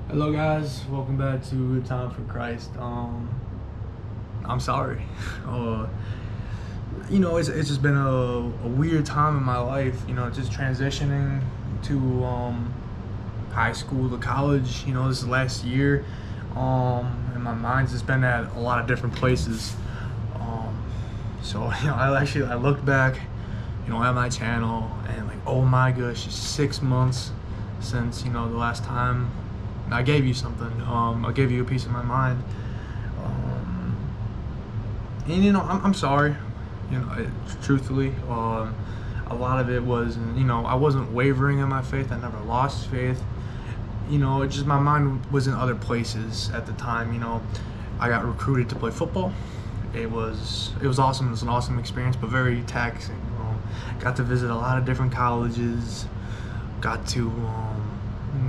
Hello guys, welcome back to Time for Christ. I'm sorry. Uh, it's just been a weird time in my life. Just transitioning to high school to college. This last year, and my mind's just been at a lot of different places. So I looked back, at my channel and like, oh my gosh, it's 6 months since the last time I gave you something. I gave you a piece of my mind. And I'm sorry. Truthfully, a lot of it was, I wasn't wavering in my faith. I never lost faith. It just my mind was in other places at the time. I got recruited to play football. It was awesome. It was an awesome experience, but very taxing. Got to visit a lot of different colleges. Got to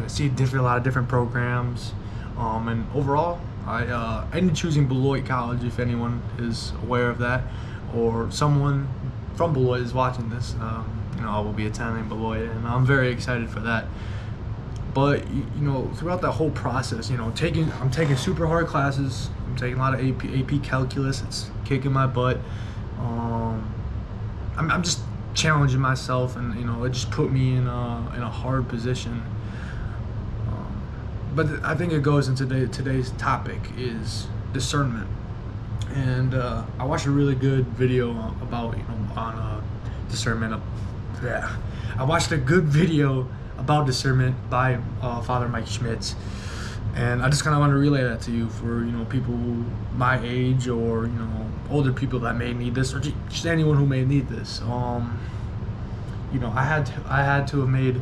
see a lot of different programs, and overall I ended up choosing Beloit College. If anyone is aware of that, or someone from Beloit is watching this, I will be attending Beloit, and I'm very excited for that. But throughout that whole process, I'm taking super hard classes. I'm taking a lot of AP calculus. It's kicking my butt. I'm just challenging myself, and it just put me in a hard position. But I think it goes into today's topic is discernment. And I watched a really good video about on discernment. I watched a good video about discernment by Father Mike Schmitz, and I just kind of want to relay that to you for people my age, or older people that may need this, or just anyone who may need this. I had to have made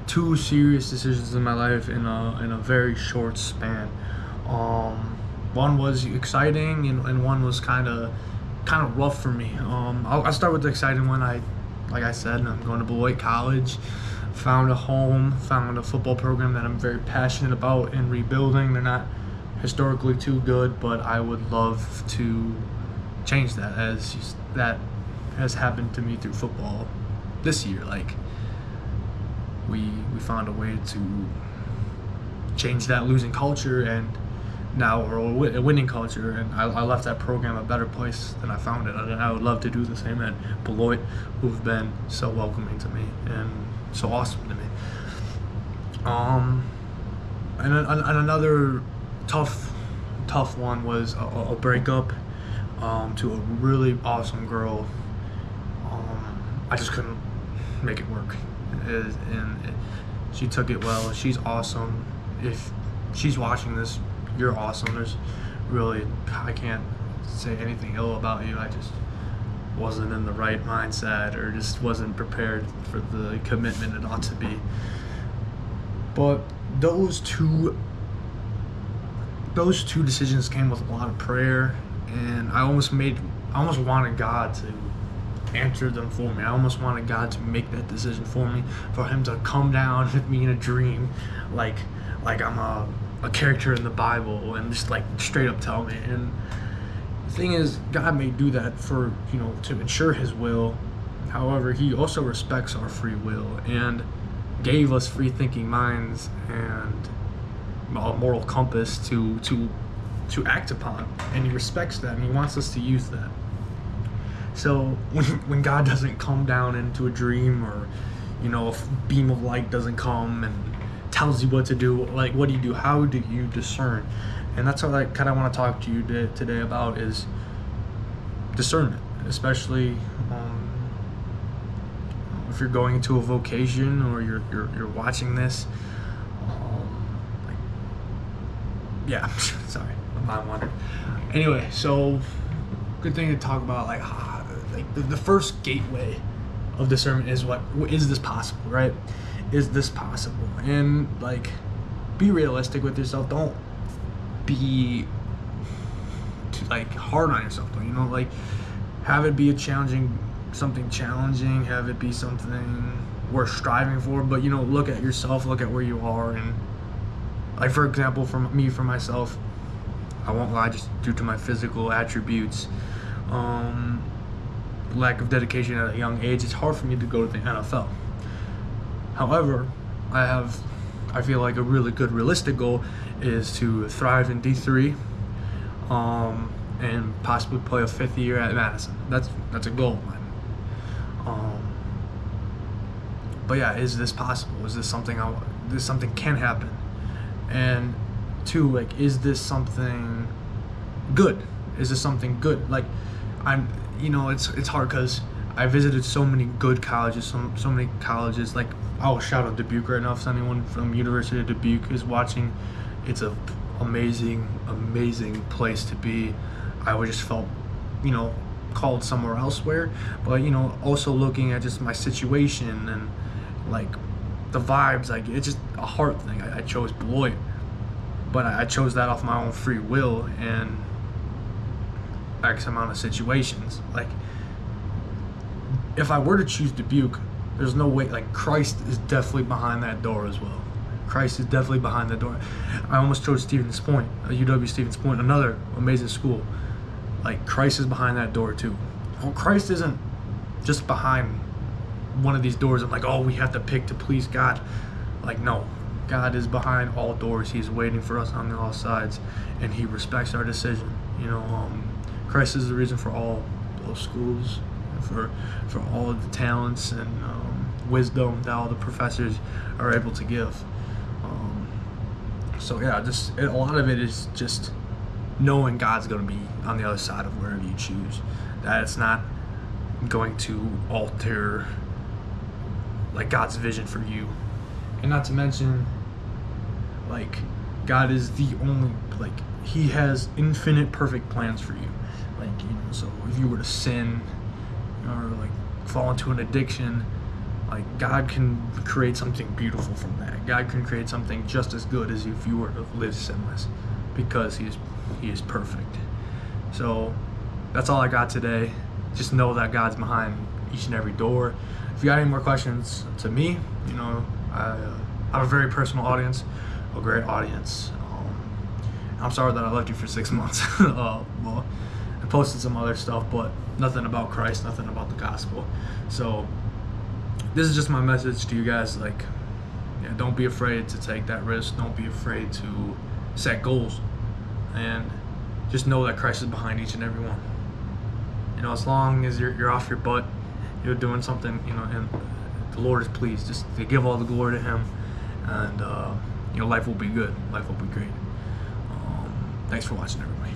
two serious decisions in my life in a very short span. One was exciting, and one was kind of rough for me. I'll start with the exciting one. Like I said, I'm going to Beloit College. Found a home, found a football program that I'm very passionate about and rebuilding. They're not historically too good, but I would love to change that, as that has happened to me through football this year. Like, we found a way to change that losing culture, and now we're a winning culture, and I left that program a better place than I found it. And I would love to do the same at Beloit, who've been so welcoming to me and so awesome to me. And another tough one was a breakup to a really awesome girl. I just couldn't make it work. And she took it well. She's awesome. If she's watching this, you're awesome. I can't say anything ill about you. I just wasn't in the right mindset, or just wasn't prepared for the commitment it ought to be. But those two decisions came with a lot of prayer, and I almost wanted God to answer them for me. I almost wanted God to make that decision for me, for him to come down with me in a dream, like I'm a character in the Bible, and just like straight up tell me. And the thing is, God may do that for to ensure his will. However, he also respects our free will and gave us free thinking minds and a moral compass to act upon, and he respects that, and he wants us to use that. So when God doesn't come down into a dream, or a beam of light doesn't come and tells you what to do, like, what do you do? How do you discern? And that's what I kind of want to talk to you today about, is discernment, especially if you're going into a vocation, or you're watching this. Sorry, my mind wandered. Anyway, so good thing to talk about, like the first gateway of discernment is, is this possible, right? Is this possible? And like, be realistic with yourself. Don't be too hard on yourself. Like, have it be something challenging. Have it be something worth striving for. But look at yourself. Look at where you are. And like, for example, for myself, I won't lie, just due to my physical attributes, lack of dedication at a young age, it's hard for me to go to the NFL. However, I have I feel like a really good realistic goal is to thrive in D3, and possibly play a 5th year at Madison. That's a goal of mine. But yeah, is this possible? Is this something this something can happen? And 2, like, is this something good? Is this something good? Like, it's hard because I visited so many good colleges, so many colleges. Like, I'll shout out Dubuque right now if anyone from University of Dubuque is watching. It's a amazing place to be. I would just felt, called somewhere elsewhere, but also looking at just my situation and like the vibes, like it's just a heart thing. I chose Beloit, but I chose that off my own free will and X amount of situations. Like, if I were to choose Dubuque, there's no way, like, Christ is definitely behind that door as well. Christ is definitely behind the door. I almost chose Stevens Point, UW Stevens Point, another amazing school. Like, Christ is behind that door too. Well, Christ isn't just behind one of these doors of like, oh, we have to pick to please God. Like, no, God is behind all doors. He's waiting for us on all sides, and He respects our decision. Christ is the reason for all those schools, for all of the talents and wisdom that all the professors are able to give. So yeah, a lot of it is just knowing God's going to be on the other side of wherever you choose. That it's not going to alter like God's vision for you, and not to mention, like, God is the only, like, He has infinite perfect plans for you. Like, so if you were to sin or like fall into an addiction, like, God can create something beautiful from that. God can create something just as good as if you were to live sinless, because He is perfect. So that's all I got today. Just know that God's behind each and every door. If you got any more questions to me, I have a very personal audience, a great audience. I'm sorry that I left you for 6 months. Well, I posted some other stuff, but nothing about Christ, nothing about the gospel. So this is just my message to you guys. Like, yeah, don't be afraid to take that risk. Don't be afraid to set goals, and just know that Christ is behind each and every one. As long as you're off your butt, you're doing something, and the Lord is pleased. Just to give all the glory to Him, and life will be good. Life will be great. Thanks for watching, everybody.